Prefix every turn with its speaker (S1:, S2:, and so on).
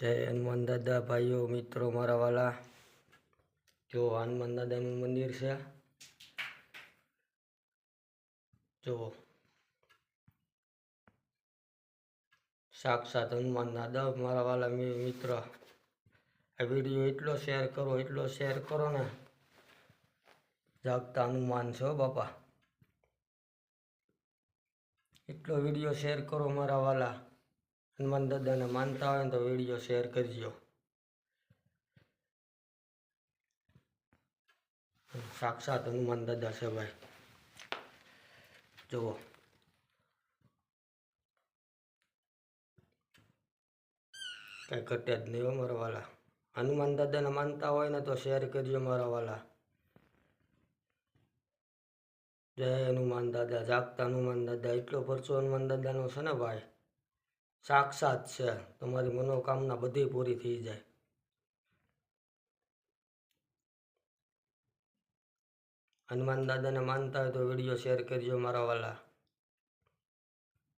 S1: જય હનુમાન દાદા ભાઈઓ મિત્રો મારા વાલા। જો હનુમાન દાદાનું મંદિર છે, જો સાક્ષાત હનુમાન દાદા મારા વાલા મિત્ર। આ વિડીયો એટલો શેર કરો ને, જાગતા હનુમાન છો બાપા। એટલો વિડીયો શેર કરો મારા વાલા। હનુમાન દાદાને માનતા હોય ને તો વિડીયો શેર કરજો। સાક્ષાત હનુમાન દાદા છે ભાઈ, જુઓ કઈ ઘટે જ નહીં હો મારા વાલા। હનુમાન દાદાને માનતા હોય ને તો શેર કરજો મારા વાલા। જય હનુમાન દાદા, જાગતા હનુમાન દાદા। એટલો પરચો હનુમાન દાદાનો છે ને ભાઈ, સાક્ષાત છે। તમારી મનોકામના બધી પૂરી થઈ જાય। હનુમાન દાદાને માનતા હોય તો વિડીયો શેર કરજો મારા વાલા।